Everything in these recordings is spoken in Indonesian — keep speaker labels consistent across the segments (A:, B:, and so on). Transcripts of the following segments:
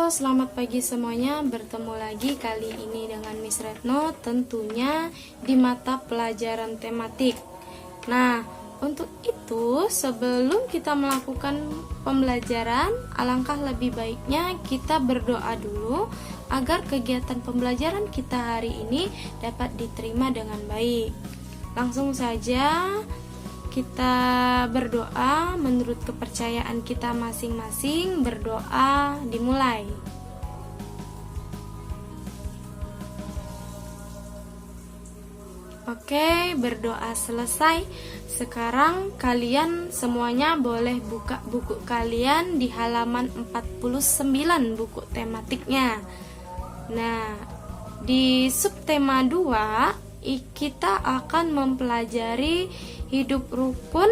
A: Halo, selamat pagi semuanya. Bertemu lagi kali ini dengan Miss Retno, tentunya di mata pelajaran tematik. Nah, untuk itu sebelum kita melakukan pembelajaran, alangkah lebih baiknya kita berdoa dulu agar kegiatan pembelajaran kita hari ini dapat diterima dengan baik. Langsung saja kita berdoa menurut kepercayaan kita masing-masing. Berdoa dimulai. Oke, berdoa selesai. Sekarang kalian semuanya boleh buka buku kalian di halaman 49 buku tematiknya. Nah, di subtema 2 kita akan mempelajari hidup rukun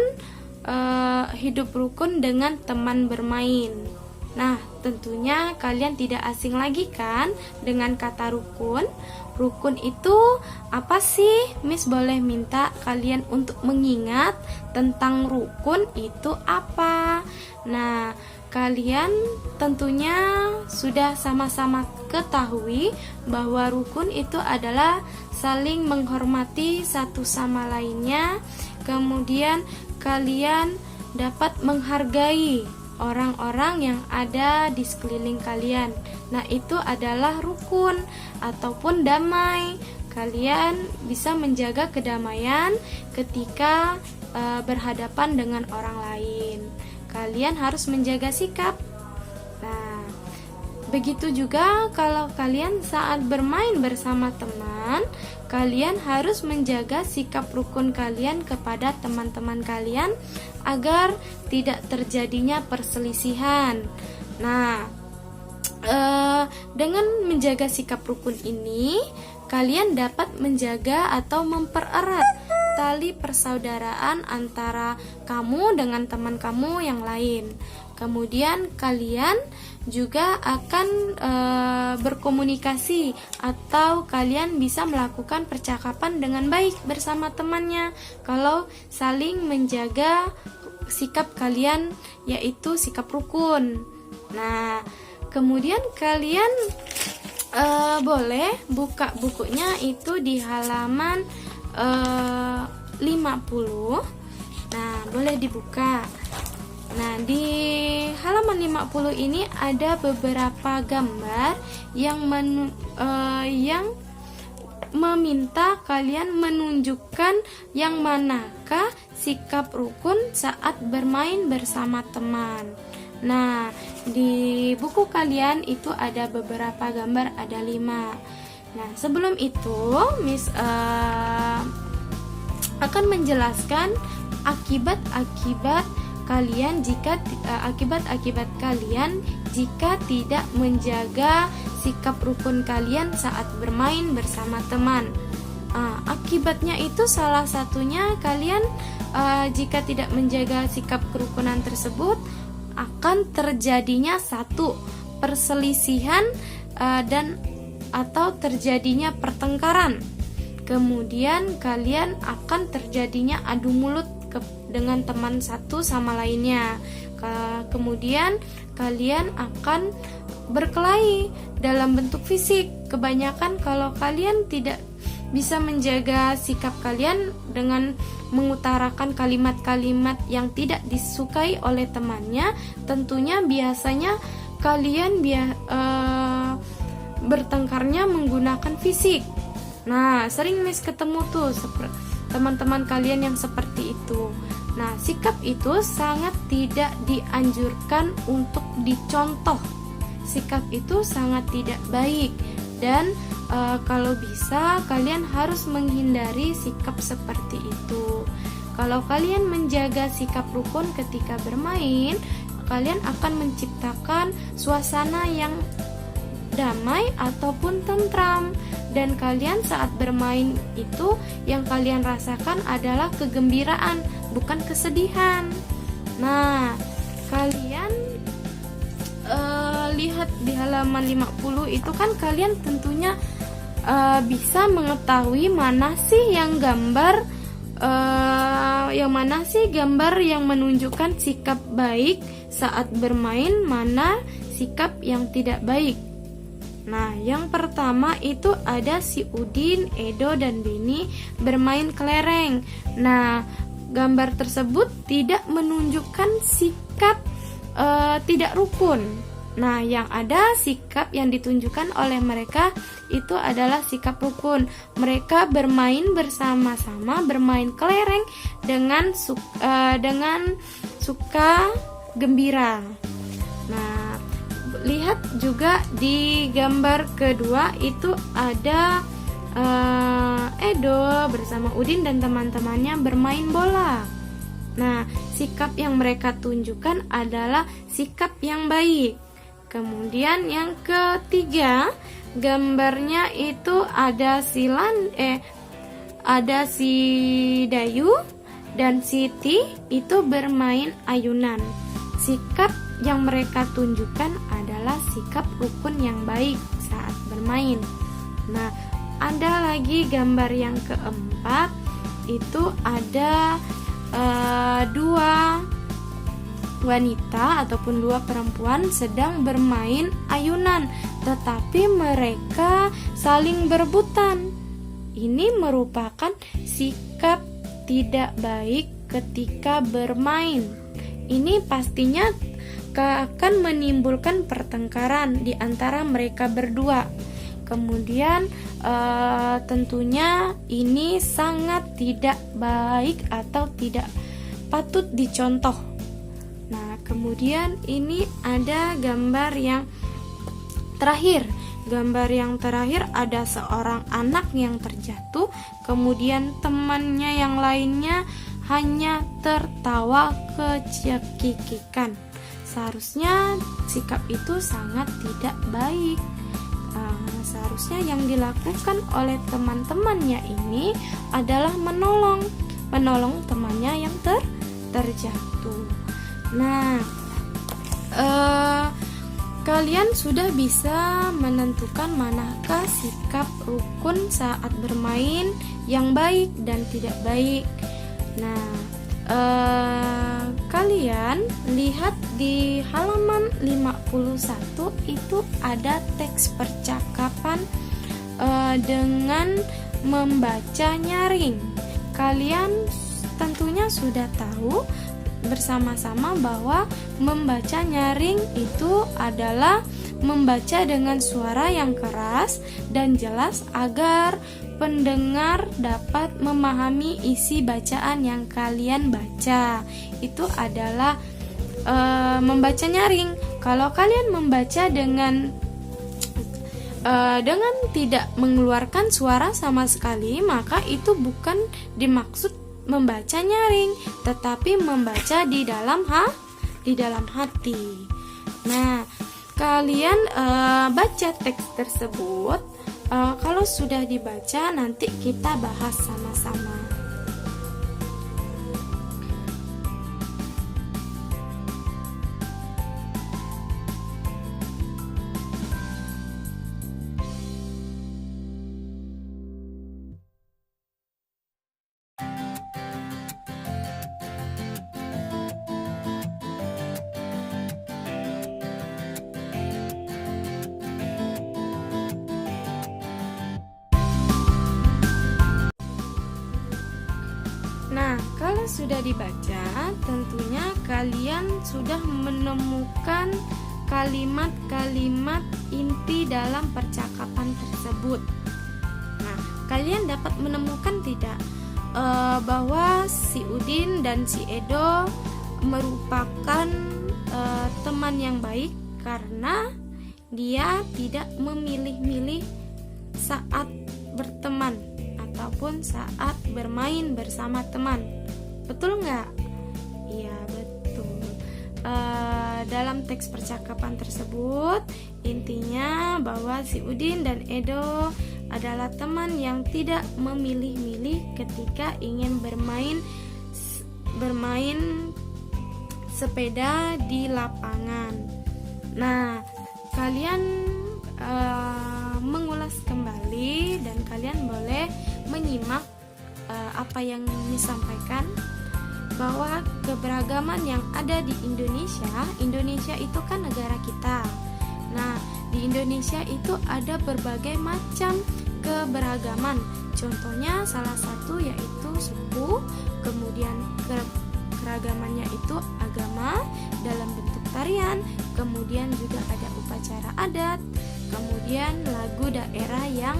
A: dengan teman bermain. Nah, tentunya kalian tidak asing lagi kan dengan kata rukun. Rukun itu apa sih? Miss boleh minta kalian untuk mengingat tentang rukun itu apa. Nah, kalian tentunya sudah sama-sama ketahui bahwa rukun itu adalah saling menghormati satu sama lainnya. Kemudian kalian dapat menghargai orang-orang yang ada di sekeliling kalian. Nah, itu adalah rukun ataupun damai. Kalian bisa menjaga kedamaian ketika berhadapan dengan orang lain. Kalian harus menjaga sikap. Nah, begitu juga kalau kalian saat bermain bersama teman, kalian harus menjaga sikap rukun kalian kepada teman-teman kalian agar tidak terjadinya perselisihan. Nah, dengan menjaga sikap rukun ini, kalian dapat menjaga atau mempererat tali persaudaraan antara kamu dengan teman kamu yang lain. Kemudian kalian juga akan berkomunikasi atau kalian bisa melakukan percakapan dengan baik bersama temannya kalau saling menjaga sikap kalian, yaitu sikap rukun. Nah, kemudian kalian boleh buka bukunya itu di halaman 50. Nah, boleh dibuka. Nah, di halaman 50 ini ada beberapa gambar yang meminta kalian menunjukkan yang manakah sikap rukun saat bermain bersama teman. Nah, di buku kalian itu ada beberapa gambar, ada 5. Nah, sebelum itu Miss akan menjelaskan akibat-akibat kalian jika tidak menjaga sikap rukun kalian saat bermain bersama teman. Akibatnya itu salah satunya kalian jika tidak menjaga sikap kerukunan tersebut akan terjadinya satu perselisihan dan atau terjadinya pertengkaran. Kemudian kalian akan terjadinya adu mulut dengan teman satu sama lainnya. Kemudian kalian akan berkelahi dalam bentuk fisik. Kebanyakan kalau kalian tidak bisa menjaga sikap kalian dengan mengutarakan kalimat-kalimat yang tidak disukai oleh temannya, tentunya biasanya kalian bertengkarnya menggunakan fisik. Nah, sering Miss ketemu tuh teman-teman kalian yang seperti itu. Nah, sikap itu sangat tidak dianjurkan untuk dicontoh. Sikap itu sangat tidak baik dan kalau bisa kalian harus menghindari sikap seperti itu. Kalau kalian menjaga sikap rukun ketika bermain, kalian akan menciptakan suasana yang damai ataupun tentram. Dan kalian saat bermain itu yang kalian rasakan adalah kegembiraan, bukan kesedihan. Nah, kalian lihat di halaman 50 itu kan kalian tentunya bisa mengetahui mana sih yang gambar yang menunjukkan sikap baik saat bermain, mana sikap yang tidak baik. Nah, yang pertama itu ada si Udin, Edo, dan Beni bermain kelereng. Nah, gambar tersebut tidak menunjukkan sikap tidak rukun. Nah, yang ada sikap yang ditunjukkan oleh mereka itu adalah sikap rukun. Mereka bermain bersama-sama, bermain kelereng dengan suka gembira. Nah, lihat juga di gambar kedua itu ada Edo bersama Udin dan teman-temannya bermain bola. Nah, sikap yang mereka tunjukkan adalah sikap yang baik. Kemudian yang ketiga, gambarnya itu ada si Dayu dan Siti itu bermain ayunan. Sikap yang mereka tunjukkan adalah sikap rukun yang baik saat bermain. Nah, ada lagi gambar yang keempat, itu ada dua wanita ataupun dua perempuan sedang bermain ayunan, tetapi mereka saling berebutan. Ini merupakan sikap tidak baik ketika bermain. Ini pastinya akan menimbulkan pertengkaran di antara mereka berdua. Kemudian tentunya ini sangat tidak baik atau tidak patut dicontoh. Nah, kemudian ini ada gambar yang terakhir. Gambar yang terakhir ada seorang anak yang terjatuh, kemudian temannya yang lainnya hanya tertawa kecekikikan. Seharusnya sikap itu sangat tidak baik. Seharusnya yang dilakukan oleh teman-temannya ini adalah menolong temannya yang terjatuh. Nah, kalian sudah bisa menentukan manakah sikap rukun saat bermain yang baik dan tidak baik. Nah, kalian lihat di halaman 51 itu ada teks percakapan dengan membaca nyaring. Kalian tentunya sudah tahu bersama-sama bahwa membaca nyaring itu adalah membaca dengan suara yang keras dan jelas agar pendengar dapat memahami isi bacaan yang kalian baca. Itu adalah membaca nyaring. Kalau kalian membaca dengan tidak mengeluarkan suara sama sekali, maka itu bukan dimaksud membaca nyaring, tetapi membaca di dalam hati. Nah, kalian baca teks tersebut. Kalau sudah dibaca, nanti kita bahas sama-sama. Nah, kalau sudah dibaca, tentunya kalian sudah menemukan kalimat-kalimat inti dalam percakapan tersebut. Nah, kalian dapat menemukan tidak bahwa si Udin dan si Edo merupakan teman yang baik karena dia tidak memilih-milih saat berteman ataupun saat bermain bersama teman. Betul nggak? Iya, betul. Dalam teks percakapan tersebut intinya bahwa si Udin dan Edo adalah teman yang tidak memilih-milih ketika ingin bermain sepeda di lapangan. Nah, kalian mengulas kembali dan kalian boleh menyimak apa yang disampaikan, bahwa keberagaman yang ada di Indonesia itu kan negara kita. Nah, di Indonesia itu ada berbagai macam keberagaman. Contohnya salah satu yaitu suku, kemudian keragamannya itu agama dalam bentuk tarian, kemudian juga ada upacara adat, kemudian lagu daerah yang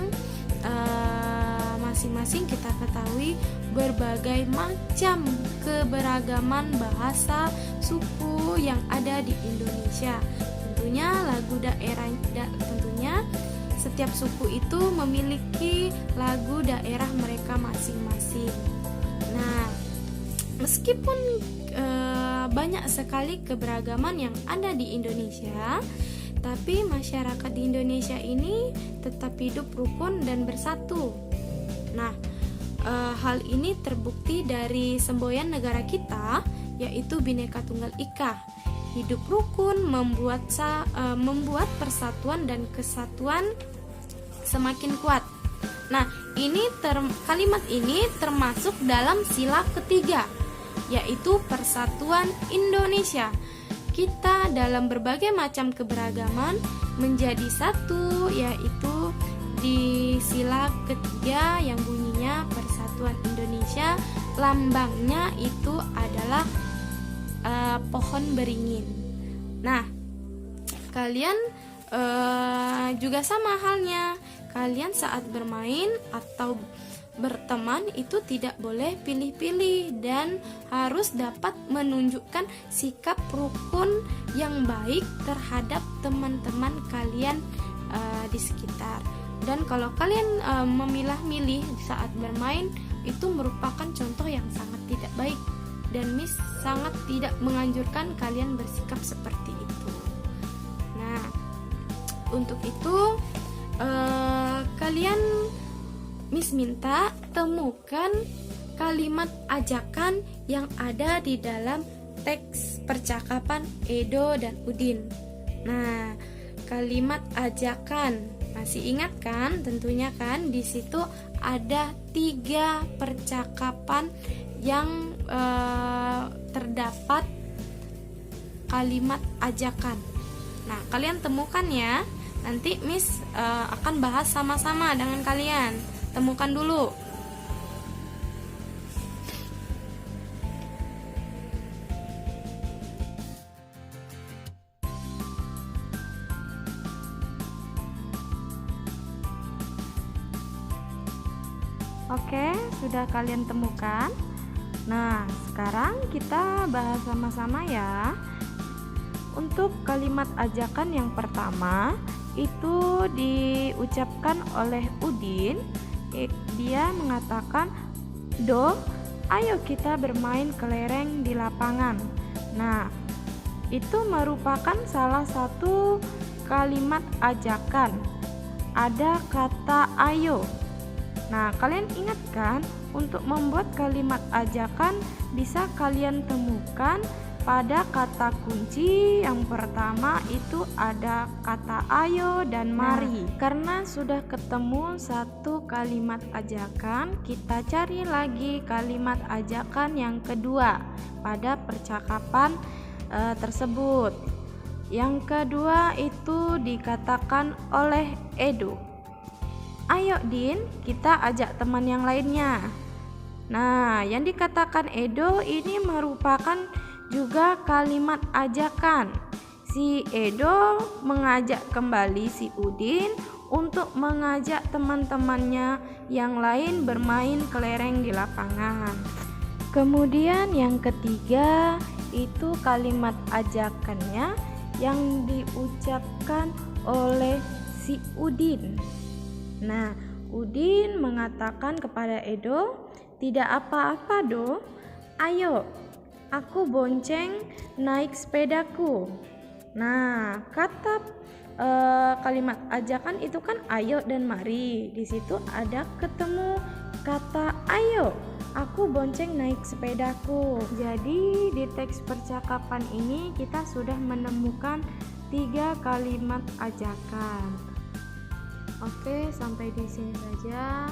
A: masing-masing kita ketahui berbagai macam keberagaman bahasa suku yang ada di Indonesia. Tentunya lagu daerah tentunya setiap suku itu memiliki lagu daerah mereka masing-masing. Nah, meskipun banyak sekali keberagaman yang ada di Indonesia, tapi masyarakat di Indonesia ini tetap hidup rukun dan bersatu. Nah, hal ini terbukti dari semboyan negara kita, yaitu Bhinneka Tunggal Ika. Hidup rukun membuat persatuan dan kesatuan semakin kuat. Nah, kalimat ini termasuk dalam sila ketiga, yaitu Persatuan Indonesia. Kita dalam berbagai macam keberagaman menjadi satu, yaitu di sila ketiga yang bunyinya Persatuan Indonesia. Lambangnya itu adalah pohon beringin. Nah, kalian juga sama halnya. Kalian saat bermain atau berteman itu tidak boleh pilih-pilih dan harus dapat menunjukkan sikap rukun yang baik terhadap teman-teman kalian di sekitar. Dan kalau kalian memilah-milih saat bermain, itu merupakan contoh yang sangat tidak baik, dan Miss sangat tidak menganjurkan kalian bersikap seperti itu. Nah, untuk itu kalian Miss minta temukan kalimat ajakan yang ada di dalam teks percakapan Edo dan Udin. Nah, kalimat ajakan masih ingat kan? Tentunya kan di situ ada 3 percakapan yang terdapat kalimat ajakan. Nah, kalian temukan ya. Nanti Miss akan bahas sama-sama dengan kalian. Temukan dulu. Oke, sudah kalian temukan? Nah, sekarang kita bahas sama-sama ya. Untuk kalimat ajakan yang pertama itu diucapkan oleh Udin. Dia mengatakan, "Do, ayo kita bermain kelereng di lapangan." Nah, itu merupakan salah satu kalimat ajakan. Ada kata ayo. Nah, kalian ingat kan, untuk membuat kalimat ajakan bisa kalian temukan pada kata kunci yang pertama itu ada kata ayo dan mari. Karena sudah ketemu satu kalimat ajakan, kita cari lagi kalimat ajakan yang kedua pada percakapan tersebut. Yang kedua itu dikatakan oleh Edo. Ayo Din, kita ajak teman yang lainnya. Nah, yang dikatakan Edo ini merupakan juga kalimat ajakan. Si Edo mengajak kembali si Udin untuk mengajak teman-temannya yang lain bermain kelereng di lapangan. Kemudian yang ketiga itu kalimat ajakannya yang diucapkan oleh si Udin. Nah, Udin mengatakan kepada Edo, "Tidak apa-apa, Do. Ayo, aku bonceng naik sepedaku." Nah, kata kalimat ajakan itu kan ayo dan mari. Di situ ada ketemu kata ayo, aku bonceng naik sepedaku. Jadi di teks percakapan ini kita sudah menemukan 3 kalimat ajakan. Oke, sampai di sini saja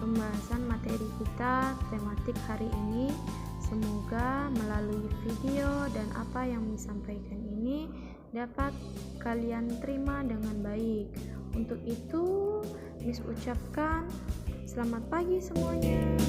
A: pembahasan materi kita tematik hari ini. Semoga melalui video dan apa yang disampaikan ini dapat kalian terima dengan baik. Untuk itu, Miss ucapkan selamat pagi semuanya.